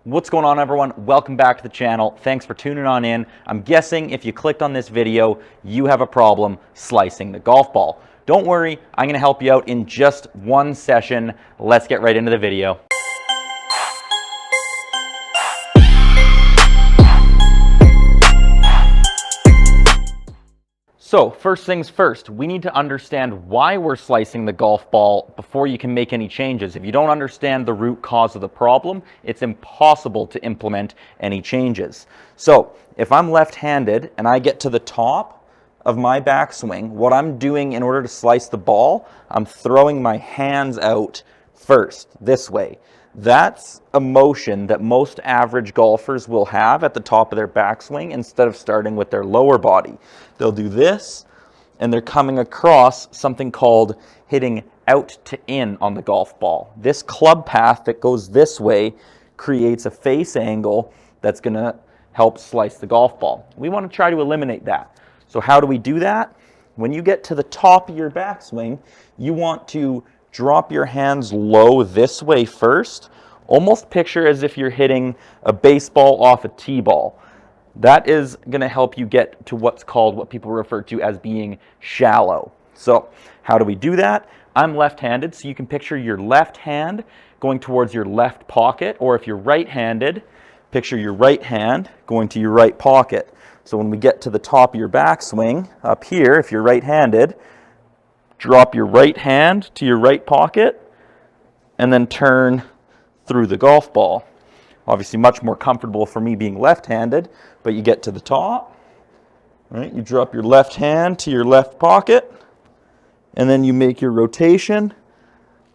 What's going on, everyone? Welcome back to the channel. Thanks for tuning on in. I'm guessing if you clicked on this video, you have a problem slicing the golf ball. Don't worry, I'm going to help you out in just one session. Let's get right into the video. So first things first, we need to understand why we're slicing the golf ball before you can make any changes. If you don't understand the root cause of the problem, it's impossible to implement any changes. So if I'm left-handed and I get to the top of my backswing, what I'm doing in order to slice the ball, I'm throwing my hands out first, this way. That's a motion that most average golfers will have at the top of their backswing instead of starting with their lower body. They'll do this, and they're coming across something called hitting out to in on the golf ball. This club path that goes this way creates a face angle that's going to help slice the golf ball. We want to try to eliminate that. So how do we do that? When you get to the top of your backswing, you want to drop your hands low this way first. Almost picture as if you're hitting a baseball off a tee ball. That is going to help you get to what's called, what people refer to as being shallow. So how do we do that? I'm left-handed, so you can picture your left hand going towards your left pocket, or if you're right-handed, picture your right hand going to your right pocket. So when we get to the top of your backswing, up here, if you're right-handed, drop your right hand to your right pocket and then turn through the golf ball. Obviously much more comfortable for me being left-handed, but you get to the top, right? You drop your left hand to your left pocket and then you make your rotation.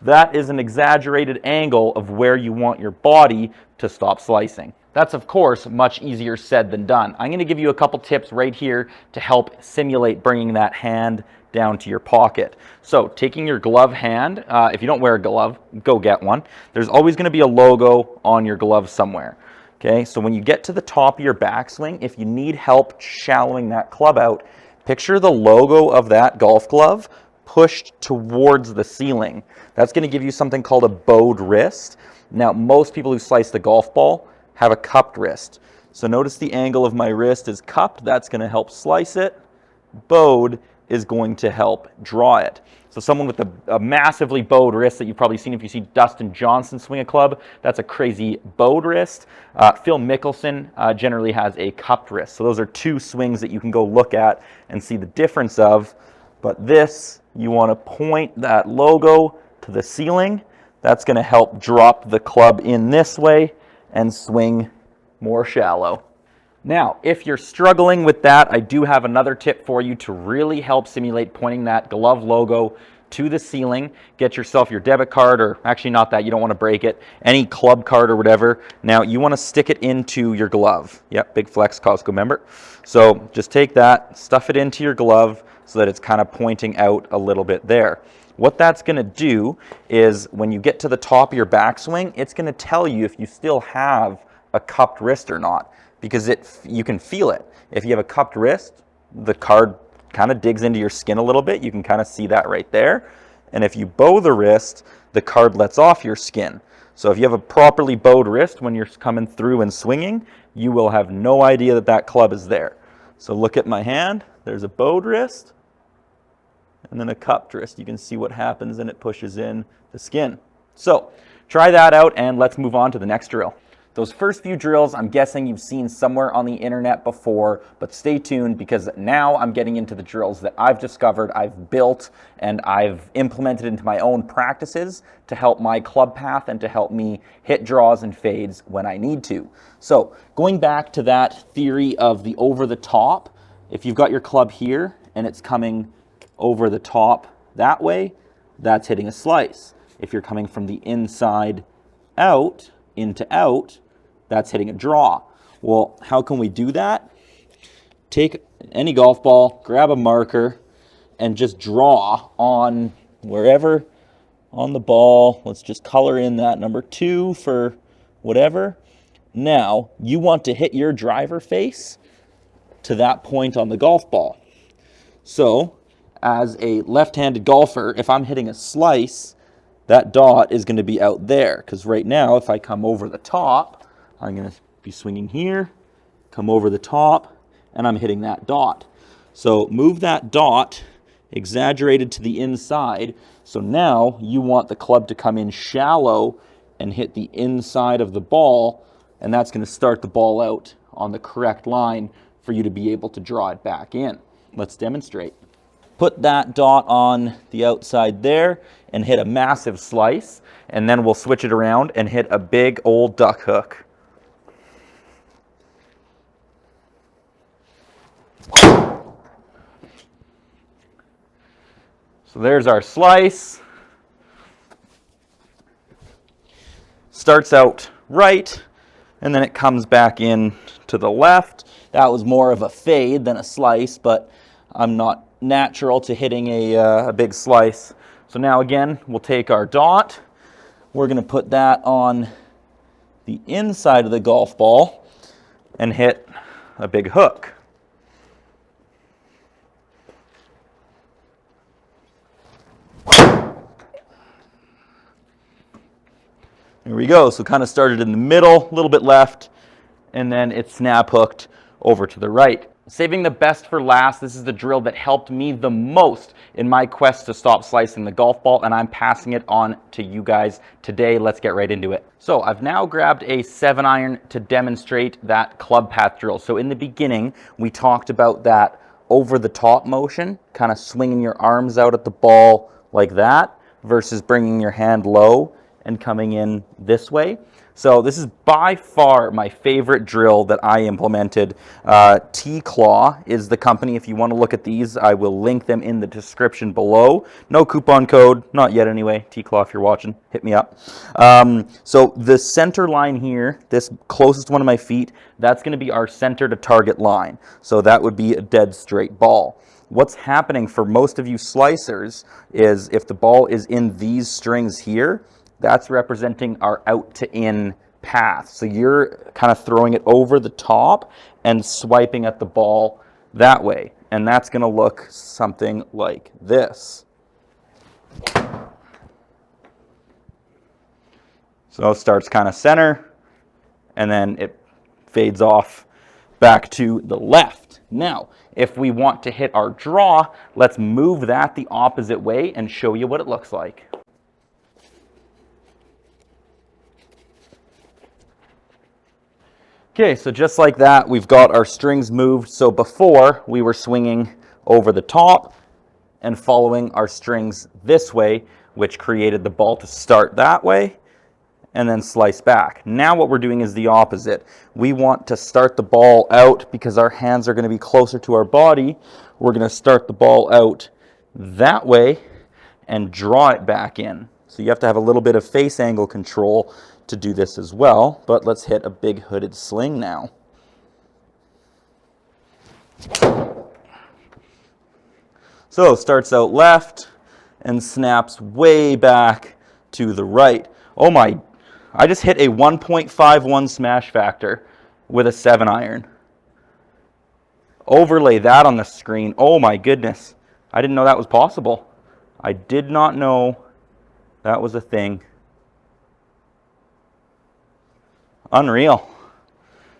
That is an exaggerated angle of where you want your body to stop slicing. That's, of course, much easier said than done. I'm going to give you a couple tips right here to help simulate bringing that hand down to your pocket. So taking your glove hand, if you don't wear a glove, go get one. There's always going to be a logo on your glove somewhere. Okay, so when you get to the top of your backswing, if you need help shallowing that club out, picture the logo of that golf glove pushed towards the ceiling. That's going to give you something called a bowed wrist. Now, most people who slice the golf ball have a cupped wrist. So notice the angle of my wrist is cupped. That's going to help slice it. Bowed is going to help draw it. So someone with a massively bowed wrist that you've probably seen if you see Dustin Johnson swing a club, that's a crazy bowed wrist. Phil Mickelson generally has a cupped wrist. So those are two swings that you can go look at and see the difference of. But this, you want to point that logo to the ceiling. That's going to help drop the club in this way and swing more shallow. Now, if you're struggling with that, I do have another tip for you to really help simulate pointing that glove logo to the ceiling. Get yourself your debit card, or actually not that, you don't want to break it, any club card or whatever. Now, you want to stick it into your glove. Yep, big flex, Costco member. So just take that, stuff it into your glove so that it's kind of pointing out a little bit there. What that's going to do is when you get to the top of your backswing, it's going to tell you if you still have a cupped wrist or not, because you can feel it. If you have a cupped wrist, the card kind of digs into your skin a little bit. You can kind of see that right there. And if you bow the wrist, the card lets off your skin. So if you have a properly bowed wrist when you're coming through and swinging, you will have no idea that that club is there. So look at my hand. There's a bowed wrist and then a cupped wrist. You can see what happens and it pushes in the skin. So try that out and let's move on to the next drill. Those first few drills, I'm guessing you've seen somewhere on the internet before, but stay tuned because now I'm getting into the drills that I've discovered, I've built, and I've implemented into my own practices to help my club path and to help me hit draws and fades when I need to. So going back to that theory of the over the top, if you've got your club here and it's coming over the top that way, that's hitting a slice. If you're coming from the inside out, into out, that's hitting a draw. Well, how can we do that? Take any golf ball, grab a marker, and just draw on wherever on the ball. Let's just color in that number 2 for whatever. Now, you want to hit your driver face to that point on the golf ball. So, as a left-handed golfer, if I'm hitting a slice, that dot is going to be out there, because right now, if I come over the top, I'm going to be swinging here, come over the top, and I'm hitting that dot. So move that dot exaggerated to the inside. So now you want the club to come in shallow and hit the inside of the ball, and that's going to start the ball out on the correct line for you to be able to draw it back in. Let's demonstrate. Put that dot on the outside there and hit a massive slice, and then we'll switch it around and hit a big old duck hook. So there's our slice. Starts out right, and then it comes back in to the left. That was more of a fade than a slice, but I'm not natural to hitting a big slice. So now again, we'll take our dot. We're going to put that on the inside of the golf ball and hit a big hook. There we go. So kind of started in the middle, a little bit left, and then it snap hooked over to the right. Saving the best for last, this is the drill that helped me the most in my quest to stop slicing the golf ball, and I'm passing it on to you guys today. Let's get right into it. So I've now grabbed a 7-iron to demonstrate that club path drill. So in the beginning, we talked about that over the top motion, kind of swinging your arms out at the ball like that versus bringing your hand low and coming in this way. So this is by far my favorite drill that I implemented. T-Claw is the company. If you want to look at these, I will link them in the description below. No coupon code, not yet anyway. T-Claw, if you're watching, hit me up. So the center line here, this closest one of my feet, that's going to be our center to target line. So that would be a dead straight ball. What's happening for most of you slicers is if the ball is in these strings here, that's representing our out to in path. So you're kind of throwing it over the top and swiping at the ball that way. And that's going to look something like this. So it starts kind of center, and then it fades off back to the left. Now, if we want to hit our draw, let's move that the opposite way and show you what it looks like. Okay, so just like that, we've got our strings moved. So before, we were swinging over the top and following our strings this way, which created the ball to start that way and then slice back. Now what we're doing is the opposite. We want to start the ball out because our hands are going to be closer to our body. We're going to start the ball out that way and draw it back in. So you have to have a little bit of face angle control to do this as well, but let's hit a big hooded sling now. So it starts out left and snaps way back to the right. Oh my, I just hit a 1.51 smash factor with a 7-iron. Overlay that on the screen. Oh my goodness. I didn't know that was possible. I did not know that was a thing. Unreal.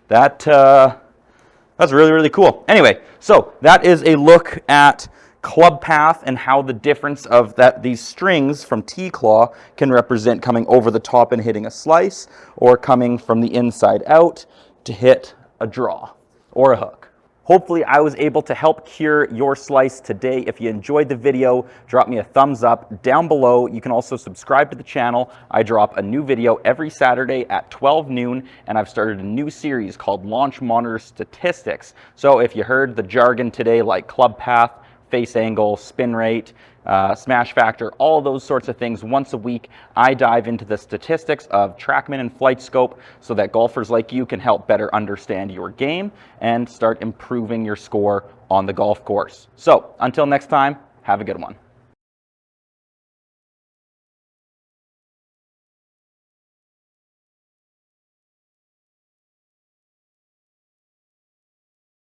That's really, really cool. Anyway, so that is a look at club path and how the difference of these strings from T-Claw can represent coming over the top and hitting a slice, or coming from the inside out to hit a draw or a hook. Hopefully I was able to help cure your slice today. If you enjoyed the video, drop me a thumbs up down below. You can also subscribe to the channel. I drop a new video every Saturday at 12 noon, and I've started a new series called Launch Monitor Statistics. So if you heard the jargon today like club path, face angle, spin rate, smash factor, all those sorts of things, once a week I dive into the statistics of TrackMan and FlightScope so that golfers like you can help better understand your game and start improving your score on the golf course. So until next time, have a good one.